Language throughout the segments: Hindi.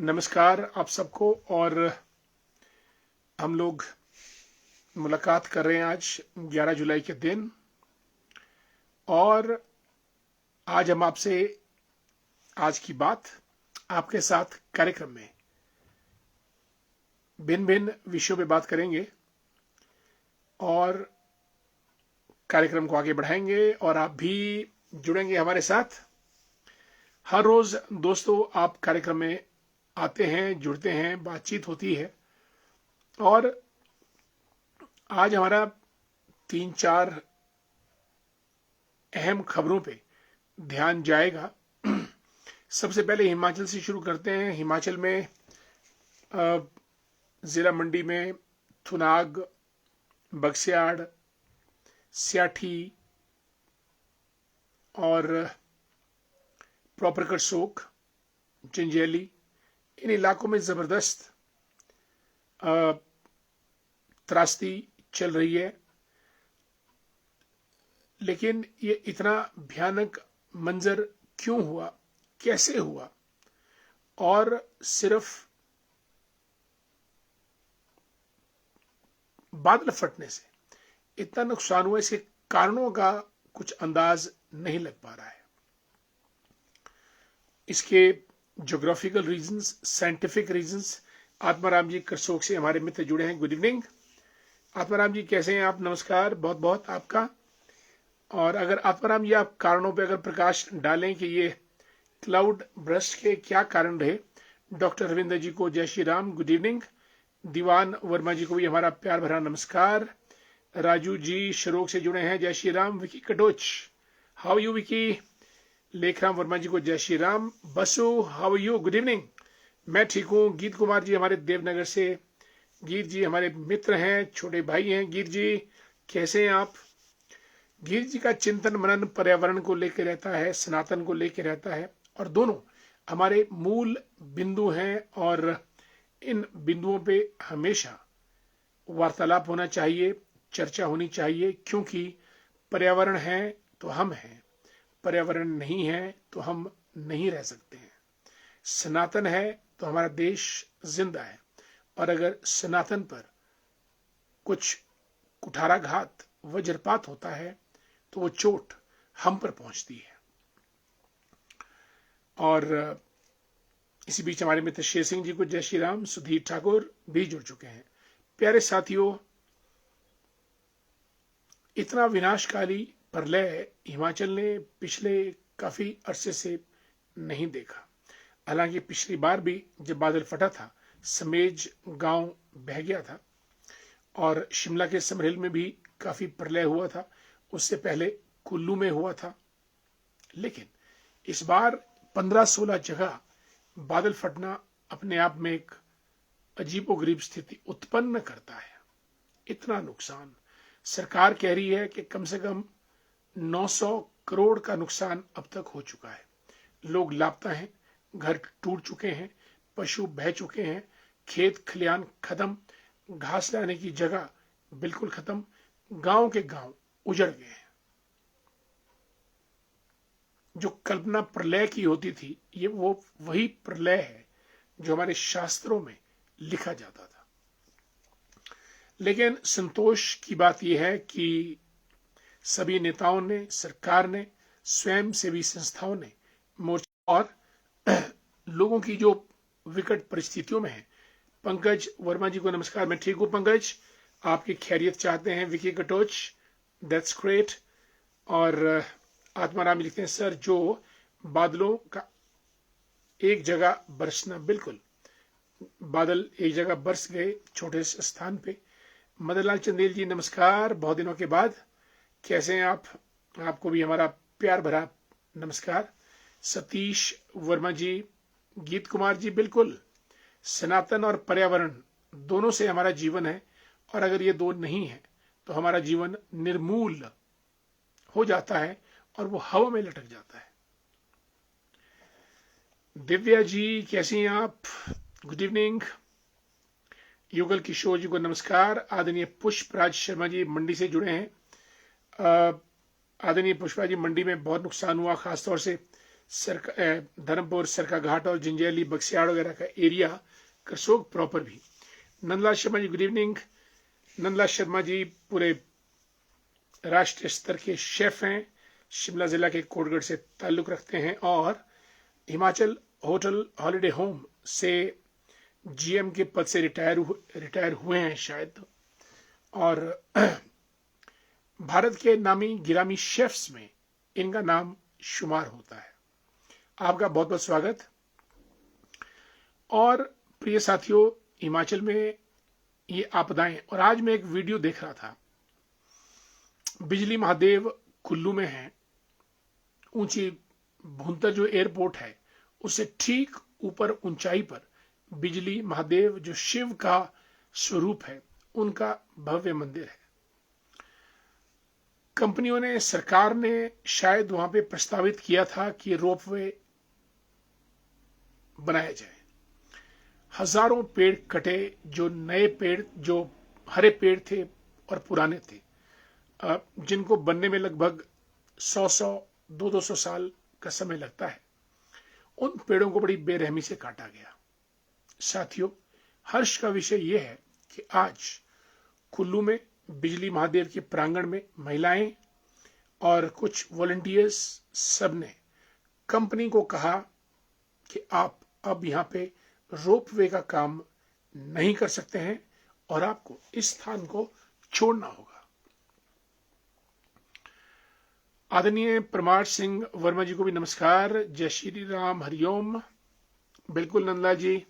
नमस्कार आप सबको। और हम लोग मुलाकात कर रहे हैं आज 11 जुलाई के दिन। और आज हम आपसे आज की बात आपके साथ कार्यक्रम में भिन्न भिन्न विषयों पे बात करेंगे और कार्यक्रम को आगे बढ़ाएंगे और आप भी जुड़ेंगे हमारे साथ। हर रोज दोस्तों आप कार्यक्रम में आते हैं, जुड़ते हैं, बातचीत होती है और आज हमारा 3-4 अहम खबरों पे ध्यान जाएगा। सबसे पहले हिमाचल से शुरू करते हैं। हिमाचल में जिला मंडी में थुनाग, बक्स्याड़, स्याठी और प्रॉपर करसोक, जंजैली, इन इलाकों में जबरदस्त त्रासदी चल रही है। लेकिन ये इतना भयानक मंजर क्यों हुआ, कैसे हुआ और सिर्फ बादल फटने से इतना नुकसान हुआ, इसके कारणों का कुछ अंदाज नहीं लग पा रहा है। इसके geographical reasons, scientific reasons. Atmaram ji करसोक से हमारे मित्र जुड़े हैं। गुड इवनिंग आत्माराम जी, कैसे हैं आप? नमस्कार बहुत बहुत आपका। और अगर आत्माराम जी आप कारणों पे अगर प्रकाश डालें कि ये क्लाउड ब्रस्ट के क्या कारण रहे। डॉक्टर रविंद्र जी को जय श्री राम, गुड इवनिंग। दीवान वर्मा जी को भी हमारा प्यार भरा नमस्कार। राजू जी शरोक से जुड़े हैं, जय श्री राम। Vicky Katoch, how you Vicky? लेखराम वर्मा जी को जय Shri Ram. Basu, how you? Good evening, मैं ठीक हूँ। गीत कुमार जी हमारे देवनगर से, गीत जी हमारे मित्र हैं, छोटे भाई हैं। गीत जी कैसे हैं आप? गीत जी का चिंतन मनन पर्यावरण को लेकर रहता है, सनातन को लेकर रहता है और दोनों हमारे मूल बिंदु हैं और इन बिंदुओं पे हमेशा वार्तालाप होना चाहिए, चर्चा होनी चाहिए, क्योंकि पर्यावरण है तो हम हैं, पर्यावरण नहीं है तो हम नहीं रह सकते हैं। सनातन है तो हमारा देश जिंदा है और अगर सनातन पर कुछ कुठाराघात, वज्रपात होता है तो वो चोट हम पर पहुंचती है। और इसी बीच हमारे मित्र शेर सिंह जी को जय श्री राम। सुधीर ठाकुर भी जुड़ चुके हैं। प्यारे साथियों, इतना विनाशकारी प्रलय हिमाचल ने पिछले काफी अरसे से नहीं देखा। हालांकि पिछली बार भी जब बादल फटा था, समेज गांव बह गया था और शिमला के समरहिल में भी काफी प्रलय हुआ था। उससे पहले कुल्लू में हुआ था। लेकिन इस बार 15-16 जगह बादल फटना अपने आप में एक अजीबोगरीब स्थिति उत्पन्न करता है। इतना नुकसान, सरकार कह रही है कि कम से कम 900 करोड़ का नुकसान अब तक हो चुका है। लोग लापता हैं, घर टूट चुके हैं, पशु बह चुके हैं, खेत खलियान खत्म, घास लाने की जगह बिल्कुल खत्म, गांव के गांव उजड़ गए हैं। जो कल्पना प्रलय की होती थी, ये वो वही प्रलय है जो हमारे शास्त्रों में लिखा जाता था। लेकिन संतोष की बात यह है कि सभी नेताओं ने, सरकार ने, स्वयं सेवी संस्थाओं ने मोर्चा और लोगों की जो विकट परिस्थितियों में है। पंकज वर्मा जी को नमस्कार, मैं ठीक हूं पंकज, आपकी खैरियत चाहते हैं। Vicky Katoch, that's great. और आत्माराम लिखते हैं, सर जो बादलों का एक जगह बरसना, बिल्कुल बादल एक जगह बरस गए छोटे से स्थान पे। मदनलाल चंदेल जी नमस्कार, बहुत दिनों के बाद, कैसे हैं आप? आपको भी हमारा प्यार भरा नमस्कार। सतीश वर्मा जी, गीत कुमार जी, बिल्कुल सनातन और पर्यावरण दोनों से हमारा जीवन है और अगर ये दो नहीं है तो हमारा जीवन निर्मूल हो जाता है और वो हवा में लटक जाता है। दिव्या जी कैसी हैं आप? Good evening. युगल किशोर जी को नमस्कार। आदरणीय पुष्पराज शर्मा जी मंडी से जुड़े हैं। आदरणीय पुष्पराज जी, मंडी में बहुत नुकसान हुआ, खासतौर से धर्मपुर, सरकाघाट और जंजैली, बक्सियाड़ वगैरह का एरिया, करसोग प्रॉपर भी। Nandlal Sharma ji good evening. नंदलाल शर्मा जी पूरे राष्ट्रीय स्तर के शेफ हैं, शिमला जिला के कोटगढ़ से ताल्लुक रखते हैं और हिमाचल होटल हॉलिडे होम से जीएम के पद से रिटायर हुए हैं शायद, और भारत के नामी गिरामी शेफ्स में इनका नाम शुमार होता है। आपका बहुत बहुत स्वागत। और प्रिय साथियों, हिमाचल में ये आपदाएं, और आज मैं एक वीडियो देख रहा था, बिजली महादेव कुल्लू में है, ऊंची भुंतर जो एयरपोर्ट है उससे ठीक ऊपर ऊंचाई पर बिजली महादेव जो शिव का स्वरूप है, उनका भव्य मंदिर है। कंपनियों ने, सरकार ने शायद वहां पे प्रस्तावित किया था कि रोपवे बनाया जाए। हजारों पेड़ कटे, जो नए पेड़, जो हरे पेड़ थे और पुराने थे, जिनको बनने में लगभग 100 200 साल का समय लगता है, उन पेड़ों को बड़ी बेरहमी से काटा गया। साथियों, हर्ष का विषय यह है कि आज कुल्लू में बिजली महादेव के प्रांगण में महिलाएं और कुछ वॉलंटियर्स सबने कंपनी को कहा कि आप अब यहां पे रोपवे का काम नहीं कर सकते हैं और आपको इस स्थान को छोड़ना होगा। आदरणीय प्रमार सिंह वर्मा जी को भी नमस्कार। जय श्री राम, हरिओम। बिल्कुल नंदलाल जी,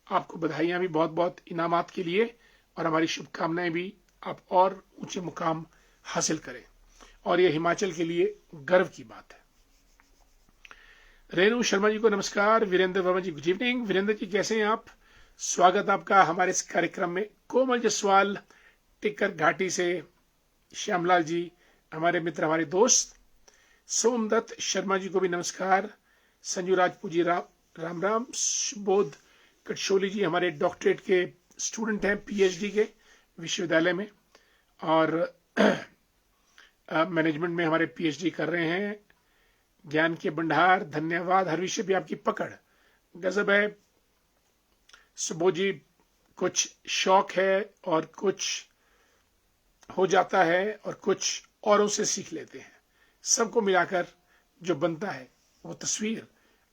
आपको बधाइयां भी बहुत बहुत इनामात के लिए, और हमारी शुभकामनाएं भी आप और ऊंचे मुकाम हासिल करें, और यह हिमाचल के लिए गर्व की बात है। रेणु शर्मा जी को नमस्कार। Virendra Verma ji good evening. वीरेंद्र जी कैसे हैं आप? स्वागत आपका हमारे इस कार्यक्रम में। कोमल जसवाल टिक्कर घाटी से, श्यामलाल जी हमारे मित्र, हमारे दोस्त। सोमदत्त शर्मा जी को भी नमस्कार। संजू राजपूत जी राम राम। सुबोध कटशोली जी हमारे डॉक्टरेट के स्टूडेंट हैं, पीएचडी के विश्वविद्यालय में, और मैनेजमेंट में हमारे पीएचडी कर रहे हैं। ज्ञान के भंडार, धन्यवाद। हर विषय भी आपकी पकड़ गजब है। सुबोध जी, कुछ शौक है और कुछ हो जाता है और कुछ औरों से सीख लेते हैं, सबको मिलाकर जो बनता है वो तस्वीर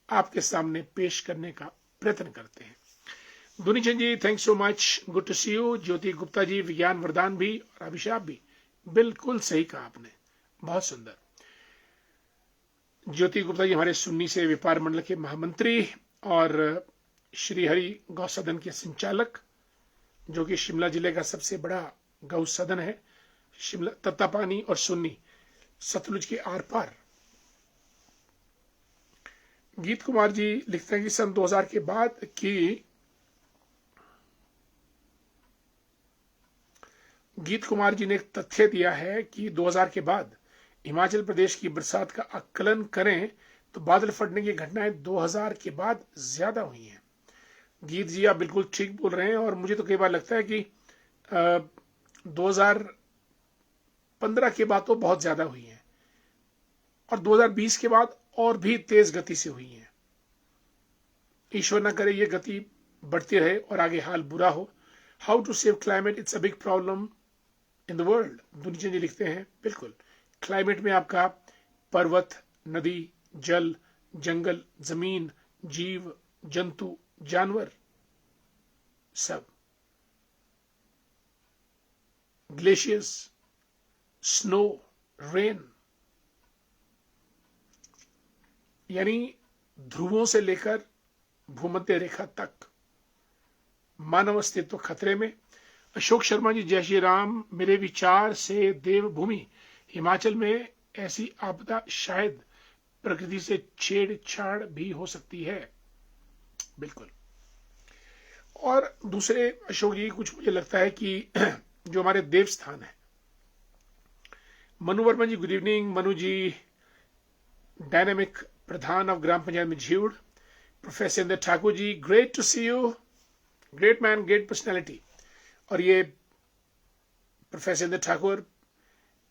आपके सामने पेश करने का प्रयत्न करते हैं। Dunichand ji thanks so much, good to see you. Jyoti Gupta ji विज्ञान वरदान भी और अभिशाप भी, बिल्कुल सही कहा आपने, बहुत सुंदर। ज्योति गुप्ता जी हमारे सुन्नी से व्यापार मंडल के महामंत्री और श्री हरि गौ सदन के संचालक, जो कि शिमला जिले का सबसे बड़ा गौ सदन है। शिमला, तत्तापानी और सुन्नी, सतलुज के आर पार। गीत कुमार जी लिखते हैं कि सन 2000 के बाद की गीत कुमार जी ने एक तथ्य दिया है कि 2000 के बाद हिमाचल प्रदेश की बरसात का आकलन करें तो बादल फटने की घटनाएं 2000 के बाद ज्यादा हुई हैं। गीत जी आप बिल्कुल ठीक बोल रहे हैं, और मुझे तो कई बार लगता है कि 2015 के बाद तो बहुत ज्यादा हुई हैं, और 2020 के बाद और भी तेज गति से हुई हैं। ईश्वर न करे ये गति बढ़ती रहे और आगे हाल बुरा हो। How to save climate, it's a big problem in the world. दुनिया जी लिखते हैं, बिल्कुल क्लाइमेट में आपका पर्वत, नदी, जल, जंगल, जमीन, जीव जंतु, जानवर, सब, ग्लेशियर्स, स्नो, रेन, यानी ध्रुवों से लेकर भूमध्य रेखा तक मानव अस्तित्व खतरे में। अशोक शर्मा जी जय श्री राम। मेरे विचार से देवभूमि हिमाचल में ऐसी आपदा शायद प्रकृति से छेड़छाड़ भी हो सकती है। बिल्कुल। और दूसरे अशोक जी, कुछ मुझे लगता है कि जो हमारे देवस्थान है, Manu Verma ji good evening. Manu ji dynamic प्रधान ऑफ ग्राम पंचायत में झीउड़। Professor Indra Thakur ji great to see you, great man, great personality. और ये प्रोफेसर इंद्र ठाकुर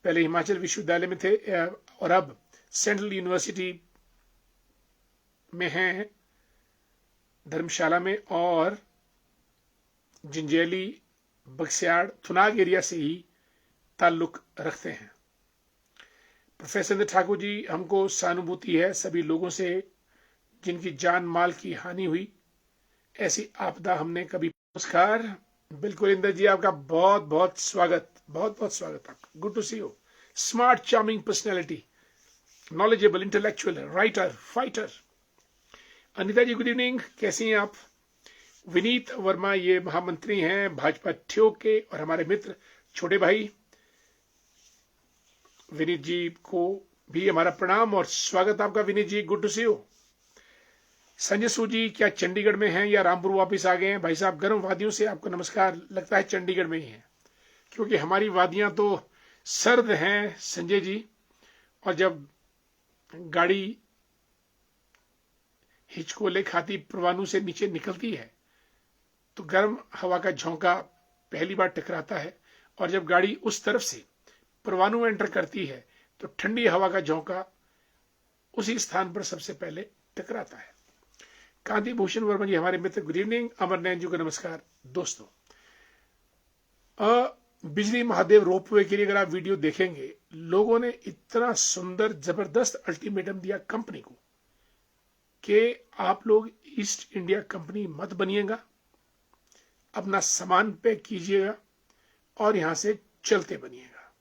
पहले हिमाचल विश्वविद्यालय में थे और अब सेंट्रल यूनिवर्सिटी में हैं, धर्मशाला में, और जिंजेली, बक्सियाड़, थुनाग एरिया से ही ताल्लुक रखते हैं। प्रोफेसर इंद्र ठाकुर जी, हमको सहानुभूति है सभी लोगों से जिनकी जान माल की हानि हुई, ऐसी आपदा हमने कभी। नमस्कार, बिल्कुल इंद्र जी, आपका बहुत बहुत स्वागत, बहुत बहुत स्वागत आपका। Good to see you. Smart, charming personality, knowledgeable, intellectual, writer, fighter. Anita ji, good evening, कैसी हैं आप? विनीत वर्मा, ये महामंत्री हैं भाजपा ठियोग के, और हमारे मित्र छोटे भाई विनीत जी को भी हमारा प्रणाम और स्वागत आपका। Vineet ji, good to see you. Sanjay Sood ji, क्या चंडीगढ़ में हैं या रामपुर वापस आ गए हैं? भाई साहब, गर्म वादियों से आपको नमस्कार, लगता है चंडीगढ़ में ही हैं, क्योंकि हमारी वादियां तो सर्द हैं संजय जी, और जब गाड़ी हिचकोले खाती परवानू से नीचे निकलती है तो गर्म हवा का झोंका पहली बार टकराता है, और जब गाड़ी उस तरफ से परवानू एंटर करती है तो ठंडी हवा का झोंका उसी स्थान पर सबसे पहले टकराता है। कांति भूषण वर्मा जी, हमारे मित्र, गुड इवनिंग। अमर नैन जी को नमस्कार। दोस्तों, बिजली महादेव रोपवे के लिए अगर आप वीडियो देखेंगे, लोगों ने इतना सुंदर जबरदस्त अल्टीमेटम दिया कंपनी को कि आप लोग ईस्ट इंडिया कंपनी मत बनिएगा, अपना सामान पैक कीजिएगा और यहां से चलते बनिएगा,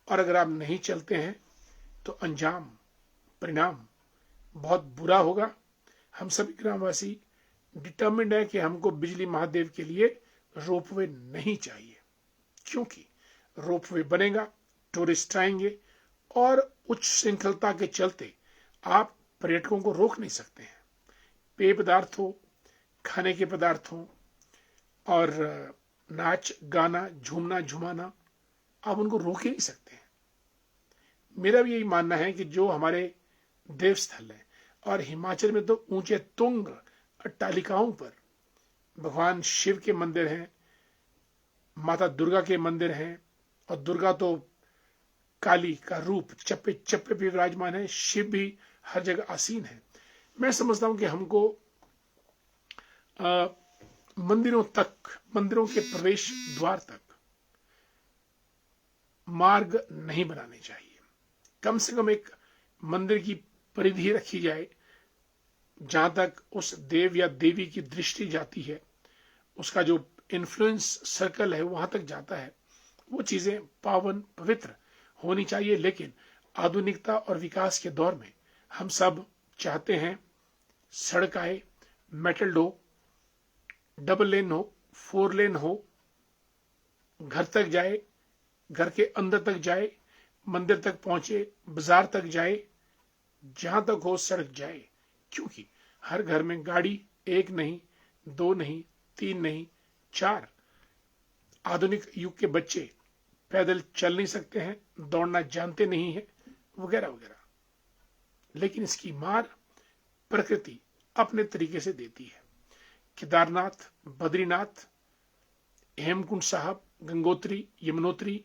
और अगर आप नहीं चलते हैं तो अंजाम, परिणाम बहुत बुरा होगा। हम सभी ग्रामवासी डिटर्मिन्ड है कि हमको बिजली महादेव के लिए रोपवे नहीं चाहिए, क्योंकि रोपवे बनेगा, टूरिस्ट आएंगे, और उच्च श्रृंखलता के चलते आप पर्यटकों को रोक नहीं सकते हैं। पेय पदार्थों, खाने के पदार्थों और नाच गाना, झूमना झुमाना, आप उनको रोक ही नहीं सकते हैं। मेरा भी यही मानना है कि जो हमारे देवस्थल है, और हिमाचल में तो ऊंचे तुंग अट्टालिकाओं पर भगवान शिव के मंदिर हैं, माता दुर्गा के मंदिर हैं, और दुर्गा तो काली का रूप चप्पे चप्पे पे विराजमान है, शिव भी हर जगह आसीन है। मैं समझता हूं कि हमको मंदिरों तक, मंदिरों के प्रवेश द्वार तक मार्ग नहीं बनाने चाहिए। कम से कम एक मंदिर की परिधि रखी जाए, जहां तक उस देव या देवी की दृष्टि जाती है, उसका जो इन्फ्लुएंस सर्कल है वहां तक जाता है, वो चीजें पावन पवित्र होनी चाहिए। लेकिन आधुनिकता और विकास के दौर में हम सब चाहते हैं सड़क आए, मेटल हो, डबल लेन हो, 4 लेन हो, घर तक जाए, घर के अंदर तक जाए, मंदिर तक पहुंचे, बाजार तक जाए, जहां तक हो सड़क जाए, क्योंकि हर घर में गाड़ी, एक नहीं, 2 नहीं, 3 नहीं, 4। आधुनिक युग के बच्चे पैदल चल नहीं सकते हैं, दौड़ना जानते नहीं है, वगैरह वगैरह। लेकिन इसकी मार प्रकृति अपने तरीके से देती है। केदारनाथ, बद्रीनाथ, हेमकुंड साहब, गंगोत्री, यमुनोत्री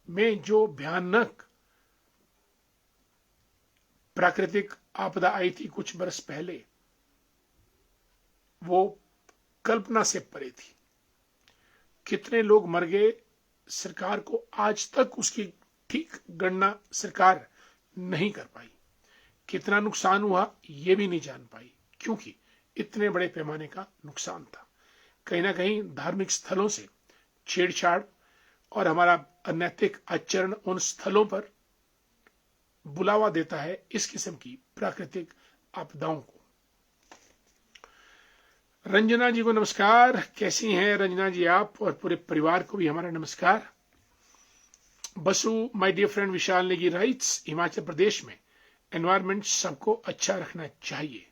में जो भयानक प्राकृतिक आपदा आई थी कुछ बरस पहले, वो कल्पना से परे थी। कितने लोग मर गए, सरकार को आज तक उसकी ठीक गणना सरकार नहीं कर पाई। कितना नुकसान हुआ ये भी नहीं जान पाई, क्योंकि इतने बड़े पैमाने का नुकसान था। कहीं ना कहीं धार्मिक स्थलों से छेड़छाड़ और हमारा अनैतिक आचरण उन स्थलों पर बुलावा देता है इस किस्म की प्राकृतिक आपदाओं को। रंजना जी को नमस्कार, कैसी हैं रंजना जी आप? और पूरे परिवार को भी हमारा नमस्कार। Basu, my dear friend Vishal Negi writes, Himachal Pradesh में एनवायरनमेंट सबको अच्छा रखना चाहिए,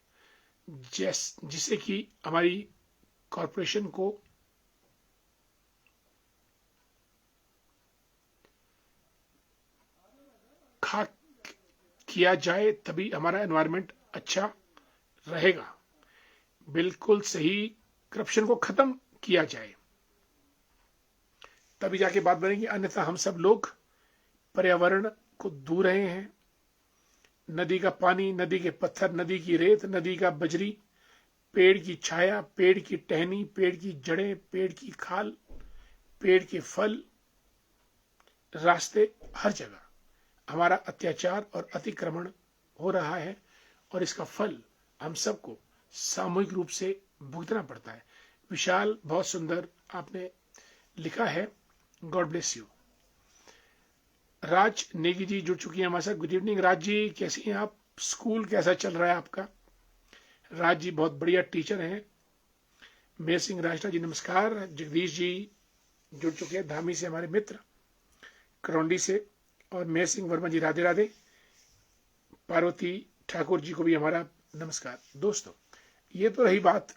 जिससे कि हमारी कॉरपोरेशन को खाक किया जाए, तभी हमारा एनवायरनमेंट अच्छा रहेगा। बिल्कुल सही, करप्शन को खत्म किया जाए तभी जाके बात बनेगी, अन्यथा हम सब लोग पर्यावरण को दूर रहे हैं, नदी का पानी, नदी के पत्थर, नदी की रेत, नदी का बजरी, पेड़ की छाया, पेड़ की टहनी, पेड़ की जड़ें, पेड़ की खाल, पेड़ के फल, रास्ते, हर जगह हमारा अत्याचार और अतिक्रमण हो रहा है और इसका फल हम सबको सामूहिक रूप से भुगतना पड़ता है। विशाल, बहुत सुंदर आपने लिखा है, गॉड ब्लेस यू। राज नेगी जी जुड़ चुकी हैं हमारे साथ। गुड इवनिंग राज जी, कैसी हैं आप? स्कूल कैसा चल रहा है आपका? राज जी बहुत बढ़िया टीचर हैं। मेयर सिंह राजटा जी नमस्कार। जगदीश जी जुड़ चुके हैं धामी से, हमारे मित्र करौंडी से। और मेयर सिंह वर्मा जी राधे राधे। पार्वती ठाकुर जी को भी हमारा नमस्कार। दोस्तों, ये तो रही बात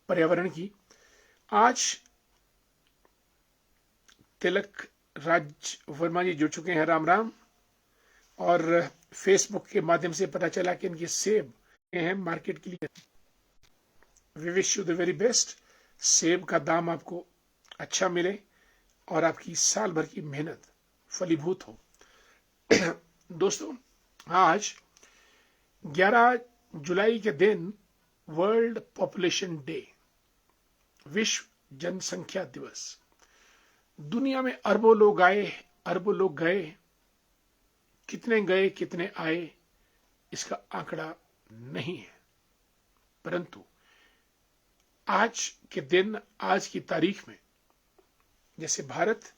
पर्यावरण की। आज तिलक राज वर्मा जी जुड़ चुके हैं, राम राम। और फेसबुक के माध्यम से पता चला कि इनके सेब हैं मार्केट के लिए। We wish you the very best. सेब का दाम आपको अच्छा मिले और आपकी साल भर की मेहनत फलीभूत हो। दोस्तों, आज 11 जुलाई के दिन वर्ल्ड पॉपुलेशन डे, विश्व जनसंख्या दिवस। दुनिया में अरबों लोग आए, अरबों लोग गए। कितने गए कितने आए इसका आंकड़ा नहीं है, परंतु आज के दिन, आज की तारीख में, जैसे भारत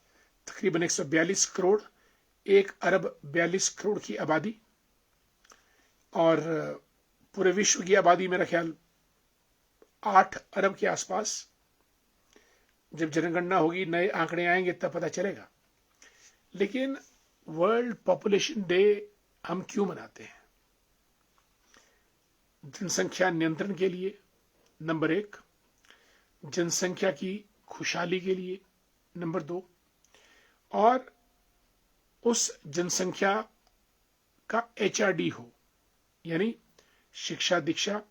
तकरीबन 142 करोड़, 1 अरब 42 करोड़ की आबादी, और पूरे विश्व की आबादी मेरा ख्याल 8 अरब के आसपास। जब जनगणना होगी, नए आंकड़े आएंगे तब पता चलेगा। लेकिन वर्ल्ड पॉपुलेशन डे हम क्यों मनाते हैं? जनसंख्या नियंत्रण के लिए, नंबर 1। जनसंख्या की खुशहाली के लिए, नंबर 2। और उस जनसंख्या का HRD हो, यानी शिक्षा दीक्षा,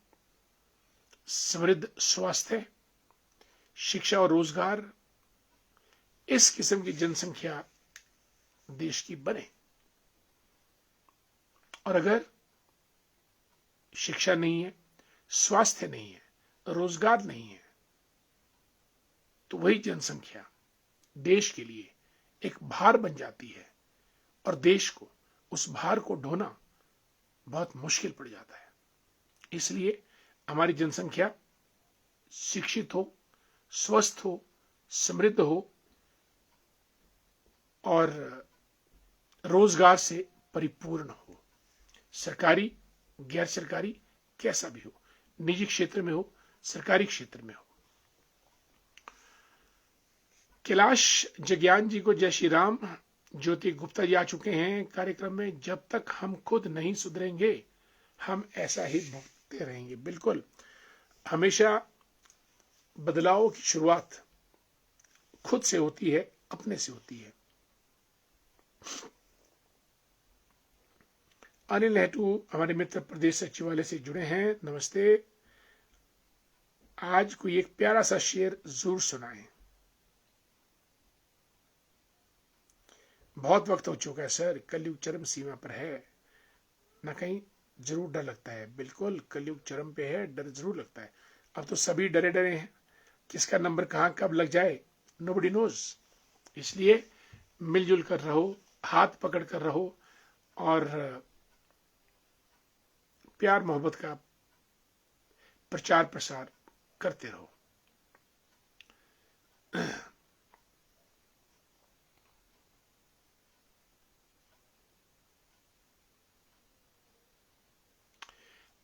समृद्ध स्वास्थ्य, शिक्षा और रोजगार, इस किस्म की जनसंख्या देश की बने। और अगर शिक्षा नहीं है, स्वास्थ्य नहीं है, रोजगार नहीं है, तो वही जनसंख्या देश के लिए एक भार बन जाती है और देश को उस भार को ढोना बहुत मुश्किल पड़ जाता है। इसलिए हमारी जनसंख्या शिक्षित हो, स्वस्थ हो, समृद्ध हो और रोजगार से परिपूर्ण हो। सरकारी, गैर सरकारी, कैसा भी हो, निजी क्षेत्र में हो, सरकारी क्षेत्र में हो। कैलाश जग्यान जी को जय श्री राम। ज्योति गुप्ता जी आ चुके हैं कार्यक्रम में। जब तक हम खुद नहीं सुधरेंगे, हम ऐसा ही भुगतते रहेंगे। बिल्कुल, हमेशा बदलाव की शुरुआत खुद से होती है, अपने से होती है। अनिल नेहरू हमारे मित्र प्रदेश सचिवालय से जुड़े हैं, नमस्ते। आज कोई एक प्यारा सा शेर जरूर सुनाएं। बहुत वक्त हो चुका है सर, कलयुग चरम सीमा पर है ना, कहीं जरूर डर लगता है। बिल्कुल, कलयुग चरम पे है, डर जरूर लगता है। अब तो सभी डरे डरे हैं, किसका नंबर कहां कब लग जाए, नोबडी नोज। इसलिए मिलजुल कर रहो, हाथ पकड़ कर रहो और प्यार मोहब्बत का प्रचार प्रसार करते रहो।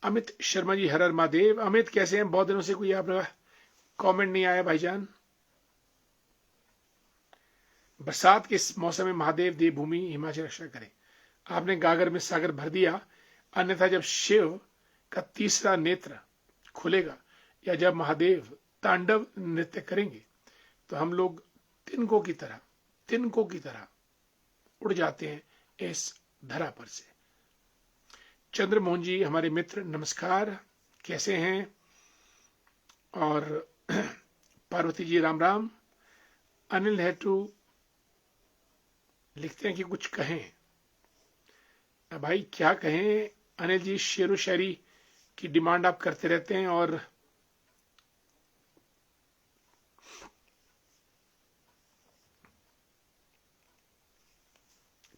अमित शर्मा जी, हर हर महादेव। अमित कैसे हैं? बहुत दिनों से कोई आपका कमेंट नहीं आया भाईजान। बरसात के इस मौसम में महादेव देवभूमि हिमाचल रक्षा करें। आपने गागर में सागर भर दिया, अन्यथा जब शिव का तीसरा नेत्र खुलेगा या जब महादेव तांडव नृत्य करेंगे तो हम लोग तिनकों की तरह उड़ जाते हैं इस धरा पर से। चंद्रमोहन जी हमारे मित्र नमस्कार, कैसे हैं? और पार्वती जी राम राम। अनिल नेहरू लिखते हैं कि कुछ कहें। भाई क्या कहें अनिल जी, शेरो शायरी की डिमांड आप करते रहते हैं। और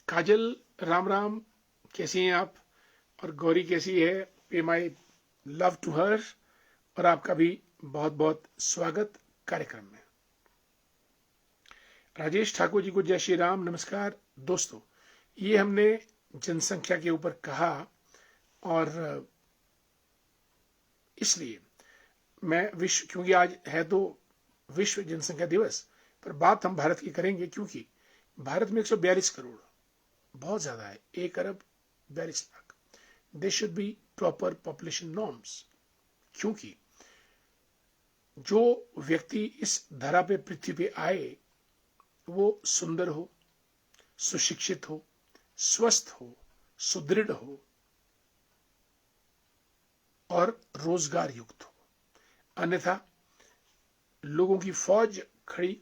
काजल, राम राम, कैसी हैं आप? और गौरी कैसी है? पे माई लव टू हर। और आपका भी बहुत बहुत स्वागत कार्यक्रम में। राजेश ठाकुर जी को जय श्री राम, नमस्कार। दोस्तों, ये हमने जनसंख्या के ऊपर कहा, और इसलिए मैं विश्व, क्योंकि आज है तो विश्व जनसंख्या दिवस, पर बात हम भारत की करेंगे, क्योंकि भारत में 142 करोड़, बहुत ज्यादा है, 1 अरब 42 lakh. They should be proper population norms, क्योंकि जो व्यक्ति इस धरा पे, पृथ्वी पे आए, वो सुंदर हो, सुशिक्षित हो, स्वस्थ हो, सुदृढ़ हो और रोजगार युक्त हो। अन्यथा लोगों की फौज खड़ी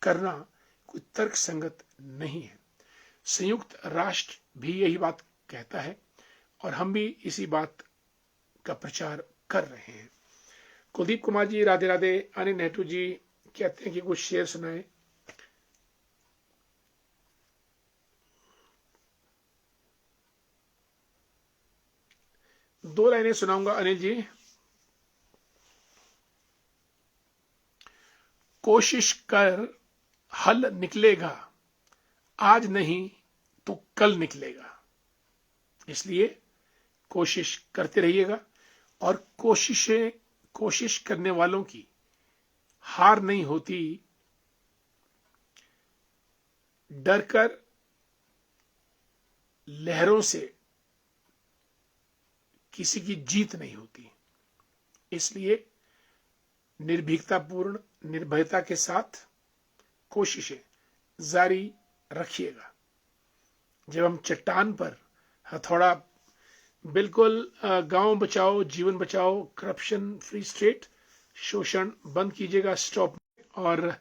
करना कोई तर्क संगत नहीं है। संयुक्त राष्ट्र भी यही बात कहता है, और हम भी इसी बात का प्रचार कर रहे हैं। कुलदीप कुमार जी राधे राधे। अनिल नेहरू जी कहते हैं कि कुछ शेर सुनाए। दो लाइनें सुनाऊंगा अनिल जी। कोशिश कर, हल निकलेगा, आज नहीं तो कल निकलेगा। इसलिए कोशिश करते रहिएगा, और कोशिश करने वालों की हार नहीं होती। डरकर लहरों से किसी की जीत नहीं होती। इसलिए निर्भीकतापूर्ण, निर्भयता के साथ कोशिशें जारी रखिएगा। जब हम चट्टान पर हथौड़ा, बिल्कुल गांव बचाओ, जीवन बचाओ, करप्शन फ्री स्टेट, शोषण बंद कीजिएगा, स्टॉप। और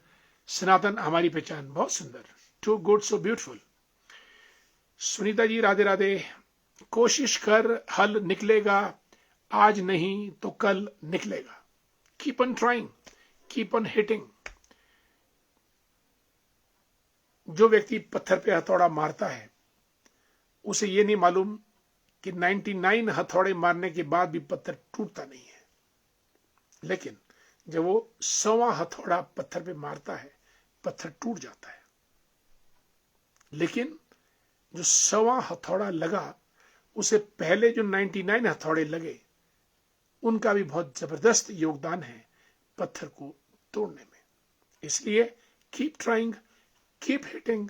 सनातन हमारी पहचान, बहुत सुंदर, too good so beautiful. Sunita ji Radhe Radhe. कोशिश कर, हल निकलेगा, आज नहीं तो कल निकलेगा। Keep on trying, keep on hitting. जो व्यक्ति पत्थर पे हथौड़ा मारता है, उसे ये नहीं मालूम कि 99 हथौड़े मारने के बाद भी पत्थर टूटता नहीं है। लेकिन जब वो 100वां हथौड़ा पत्थर पे मारता है, पत्थर टूट जाता है। लेकिन जो 100वां हथौड़ा लगा, उसे पहले जो 99 हथौड़े लगे, उनका भी बहुत जबरदस्त योगदान है पत्थर को तोड़ने में। इसलिए keep trying, keep hitting,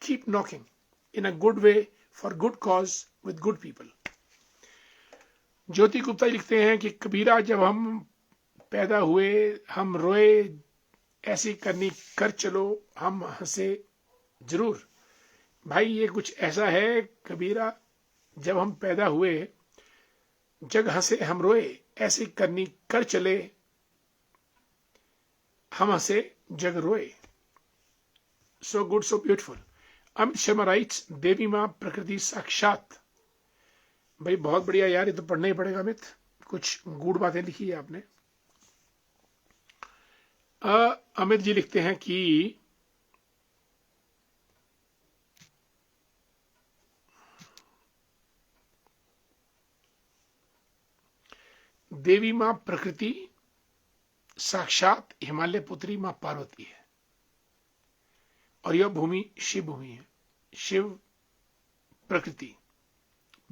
keep knocking in a good way, for good cause, with good people. Jyoti Gupta लिखते हैं कि कबीरा, जब हम पैदा हुए हम रोए, ऐसी करनी कर चलो, हम हंसे जरूर। भाई ये कुछ ऐसा है कबीरा, जब हम पैदा हुए जग हंसे हम रोए, ऐसी करनी कर चले, हम हंसे जग रोए। So good so beautiful. Amit Sharma writes, देवी मां प्रकृति साक्षात। भाई बहुत बढ़िया यार, ये तो पढ़ना ही पड़ेगा अमित, कुछ गूढ़ बातें लिखी है आपने। अमित जी लिखते हैं कि देवी मां प्रकृति साक्षात हिमालय पुत्री मां पार्वती है, और यह भूमि शिव भूमि है। शिव प्रकृति,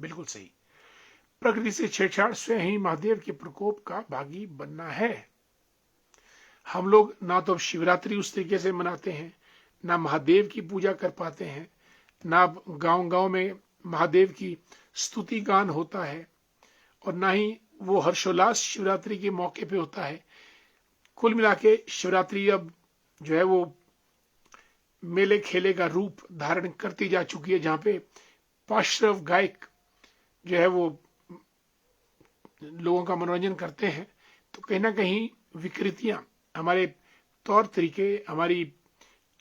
बिल्कुल सही। प्रकृति से छेड़छाड़ स्वयं ही महादेव के प्रकोप का भागी बनना है। हम लोग ना तो शिवरात्रि उस तरीके से मनाते हैं, ना महादेव की पूजा कर पाते हैं, ना गांव गांव में महादेव की स्तुति गान होता है, और ना ही वो हर्षोल्लास शिवरात्रि के मौके पे होता है। कुल मिला के शिवरात्रि अब जो है वो मेले खेले का रूप धारण करती जा चुकी है, जहां पे पार्श्व गायक जो है वो लोगों का मनोरंजन करते हैं। तो कहीं ना कहीं विकृतियां हमारे तौर तरीके, हमारी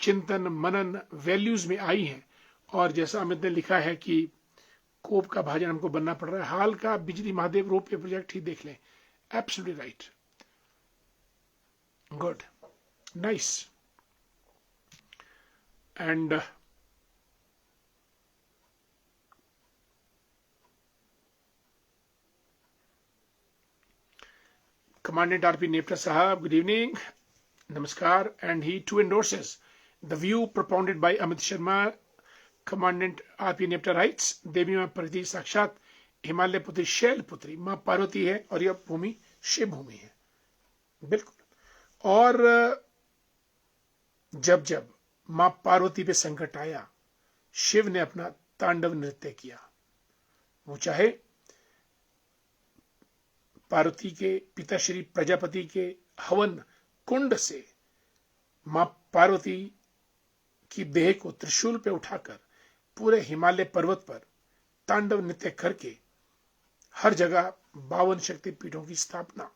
चिंतन मनन वैल्यूज में आई हैं। और जैसा अमित ने लिखा है कि कोप का भाजन हमको बनना पड़ रहा है। हाल का बिजली महादेव रोपवे प्रोजेक्ट ही देख लें। Absolutely right, good, nice. And Commandant R.P. Nepta Sahab, good evening, namaskar, and he too endorses the view propounded by Amit Sharma. Commandant R.P. Nepta writes, देवी मां प्रति साक्षात हिमालय पुत्री शैल पुत्री मां पार्वती है और यह भूमि शिव भूमि है। बिल्कुल। और जब जब मां पार्वती पे संकट आया, शिव ने अपना तांडव नृत्य किया। वो चाहे पार्वती के पिता श्री प्रजापति के हवन कुंड से मां पार्वती की देह को त्रिशूल पे उठाकर पूरे हिमालय पर्वत पर तांडव नृत्य करके हर जगह 52 शक्ति पीठों की स्थापना,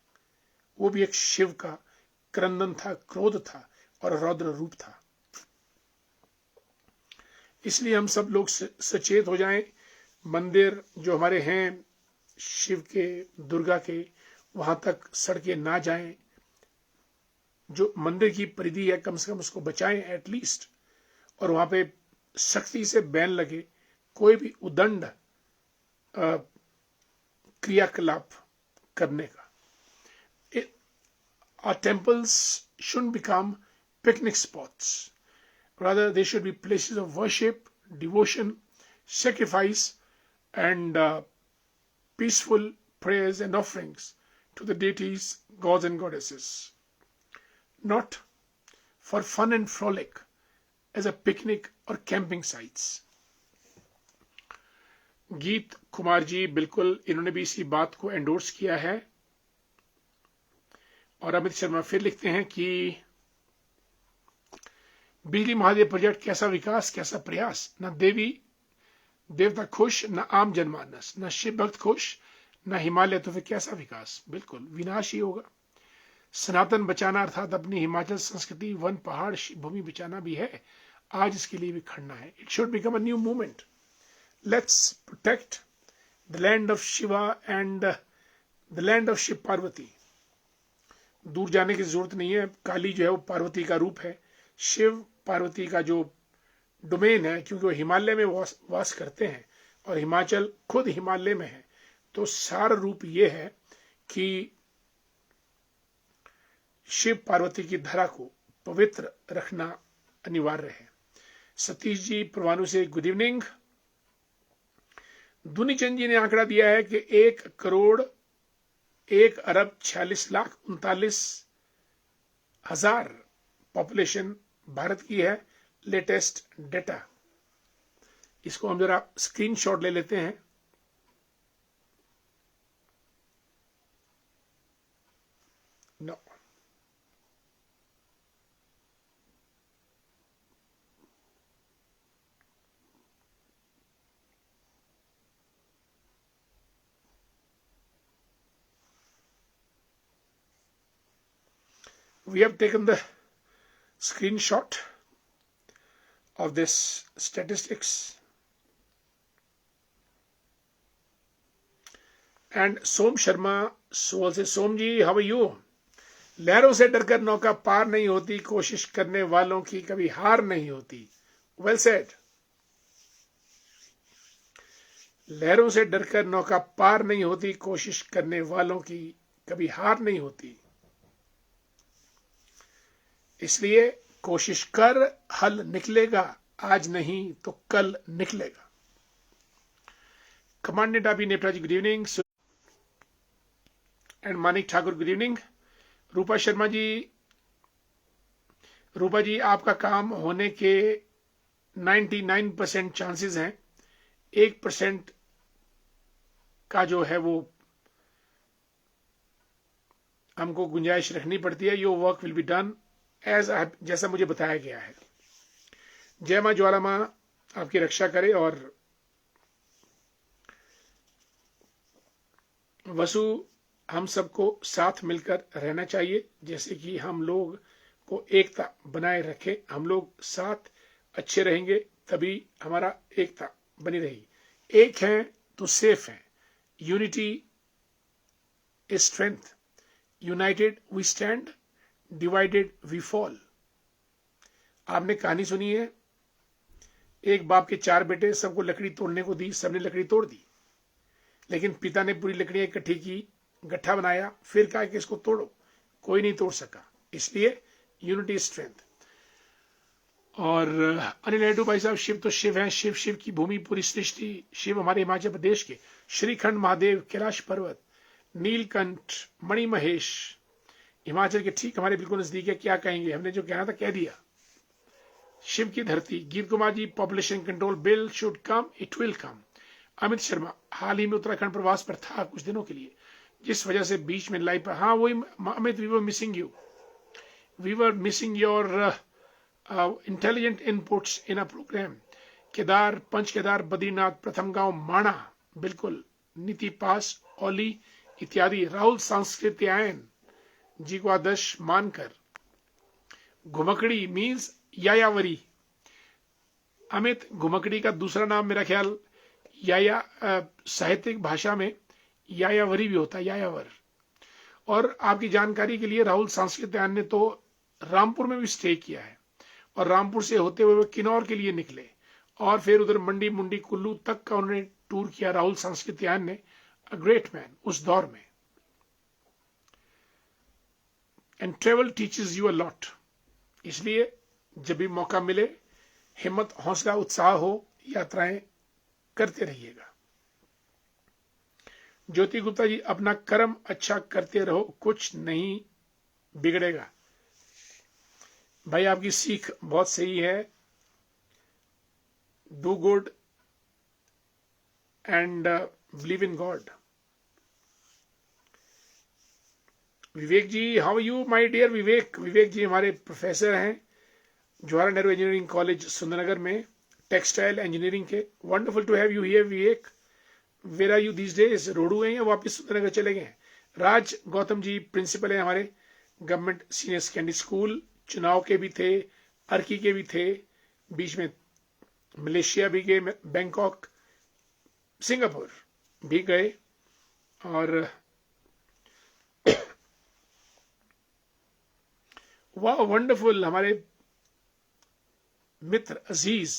वो भी एक शिव का क्रंदन था, क्रोध था और रौद्र रूप था। इसलिए हम सब लोग सचेत हो जाएं। मंदिर जो हमारे हैं शिव के, दुर्गा के, वहां तक सड़कें ना जाएं। जो मंदिर की परिधि है कम से कम उसको बचाएं एटलीस्ट, और वहां पे सख्ती से बैन लगे कोई भी उदंड क्रियाकलाप करने का। Our temples shouldn't become picnic spots. Rather, they should be places of worship, devotion, sacrifice, and peaceful prayers and offerings to the deities, gods and goddesses. Not for fun and frolic as a picnic or camping sites. गीत कुमार जी, बिल्कुल इन्होंने भी इसी बात को एंडोर्स किया है। और अमित शर्मा फिर लिखते हैं कि बिजली महादेव प्रोजेक्ट कैसा विकास, कैसा प्रयास, न देवी देवता खुश, न आम जनमानस, न शिव भक्त खुश, न हिमालय, तो फिर कैसा विकास? बिल्कुल विनाश ही होगा। सनातन बचाना अर्थात अपनी हिमाचल संस्कृति, वन, पहाड़, भूमि बचाना भी है। आज इसके लिए भी खड़ना है। It should become a new movement. Let's protect the land of Shiva and the land of Shiv Parvati. दूर जाने की जरूरत नहीं है। काली जो है वो पार्वती का रूप है, शिव पार्वती का जो डोमेन है, क्योंकि वो हिमालय में वास करते हैं और हिमाचल खुद हिमालय में है। तो सार रूप ये है कि शिव पार्वती की धरा को पवित्र रखना अनिवार्य है। सतीश जी परवाणु से गुड इवनिंग। दुनीचंद जी ने आंकड़ा दिया है कि 1,46,39,39,000 पॉपुलेशन भारत की है। लेटेस्ट डेटा, इसको हम जरा स्क्रीनशॉट ले लेते हैं। No, we have taken the screenshot of this statistics, and Som Sharma सोल से, Som ji how are you? लहरों से डरकर नौका पार नहीं होती, कोशिश करने वालों की कभी हार नहीं होती। Well said. लहरों से डरकर नौका पार नहीं होती, कोशिश करने वालों की कभी हार नहीं होती। इसलिए कोशिश कर, हल निकलेगा, आज नहीं तो कल निकलेगा। Commandant Abhi Nepra ji good evening, and Manik Thakur good evening. Rupa Sharma ji, Rupa ji आपका काम होने के 99% चांसेस हैं। 1% का जो है वो हमको गुंजाइश रखनी पड़ती है। Your work will be done as जैसा मुझे बताया गया है। जय मां ज्वाला मां आपकी रक्षा करे। और वसु, हम सबको साथ मिलकर रहना चाहिए, जैसे कि हम लोग को एकता बनाए रखें। हम लोग साथ अच्छे रहेंगे तभी हमारा एकता बनी रहेगी। एक हैं तो सेफ हैं। Unity is strength, united we stand, divided we fall. आपने कहानी सुनी है, एक बाप के 4 बेटे, सबको लकड़ी तोड़ने को दी, सबने लकड़ी तोड़ दी, लेकिन पिता ने पूरी लकड़ियां इकट्ठी की, गट्ठा बनाया, फिर कहा कि इसको तोड़ो, कोई नहीं तोड़ सका। इसलिए यूनिटी स्ट्रेंथ। और अनिल नायडू भाई साहब, शिव तो शिव हैं, शिव शिव की भूमि पूरी सृष्टि, शिव हमारे हिमाचल प्रदेश के श्रीखंड महादेव, कैलाश पर्वत, नीलकंठ, मणिमहेश, हिमाचल के ठीक हमारे बिल्कुल नजदीक है। क्या कहेंगे, हमने जो कहना था कह दिया। शिव की धरती। Geet Kumar ji, population control bill should come, it will come. Amit Sharma, हाल ही में उत्तराखंड प्रवास पर था कुछ दिनों के लिए, जिस वजह से बीच में लाइव पर, हाँ वही Amit, we were missing you, we were missing your intelligent inputs in a program. Kedar, Panch Kedar, Badrinath, प्रथम गांव माणा, बिल्कुल, नीति पास, ओली इत्यादि। राहुल, सांस्कृत्यायन जी को आदर्श मानकर। घुमकड़ी मीन्स यायावरी। अमित, घुमकड़ी का दूसरा नाम मेरा ख्याल साहित्यिक भाषा में यायावरी भी होता है, यायावर। और आपकी जानकारी के लिए, राहुल सांस्कृत्यायन ने तो रामपुर में भी स्टे किया है, और रामपुर से होते हुए किन्नौर के लिए निकले, और फिर उधर मंडी मुंडी कुल्लू तक का उन्होंने टूर किया। राहुल सांस्कृत्यायन ने, अ ग्रेट मैन उस दौर में। And travel teaches you a lot. इसलिए जब भी मौका मिले, हिम्मत, हौसला, उत्साह हो, यात्राएं करते रहिएगा। ज्योति गुप्ता जी, अपना कर्म अच्छा करते रहो, कुछ नहीं बिगड़ेगा। भाई आपकी सीख बहुत सही है, do good and believe in God. Vivek ji, how you my dear Vivek. Vivek ji हमारे प्रोफेसर हैं जवाहरलाल नेहरू इंजीनियरिंग कॉलेज सुंदरनगर में, टेक्सटाइल इंजीनियरिंग के। Wonderful to have you here Vivek. Where are you these days, Rohru हैं या वापस सुंदरनगर चले गए हैं? राज गौतम जी प्रिंसिपल है हमारे गवर्नमेंट सीनियर सेकेंडरी स्कूल, चुनाव के भी थे, अर्की के भी थे, बीच में मलेशिया भी गए, बैंकॉक, सिंगापुर भी गए, और वाह वंडरफुल। हमारे मित्र अजीज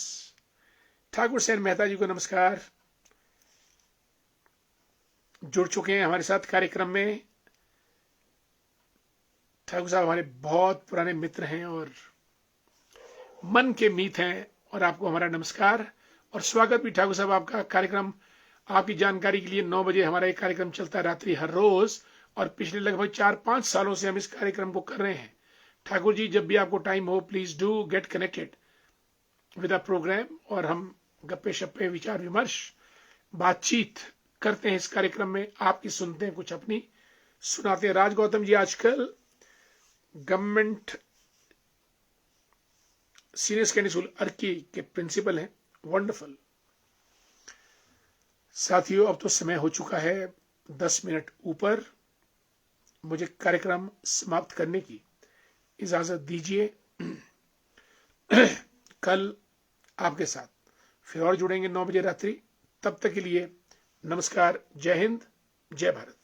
ठाकुर सेन मेहता जी को नमस्कार, जुड़ चुके हैं हमारे साथ कार्यक्रम में। ठाकुर साहब हमारे बहुत पुराने मित्र हैं और मन के मीत हैं, और आपको हमारा नमस्कार और स्वागत भी ठाकुर साहब आपका। कार्यक्रम आपकी जानकारी के लिए 9 बजे हमारा एक कार्यक्रम चलता है रात्रि हर रोज, और पिछले लगभग 4-5 सालों से हम इस कार्यक्रम को कर रहे हैं। ठाकुर जी, जब भी आपको टाइम हो, please do get connected with a program, और हम गप्पे शप्पे, विचार विमर्श, बातचीत करते हैं इस कार्यक्रम में। आपकी सुनते हैं, कुछ अपनी सुनाते हैं। राज गौतम जी आजकल government senior secondary school Arki के प्रिंसिपल हैं। वंडरफुल। साथियों, अब तो समय हो चुका है 10 मिनट ऊपर, मुझे कार्यक्रम समाप्त करने की इजाजत दीजिए। कल आपके साथ फिर और जुड़ेंगे 9 बजे रात्रि। तब तक के लिए नमस्कार, जय हिंद, जय भारत।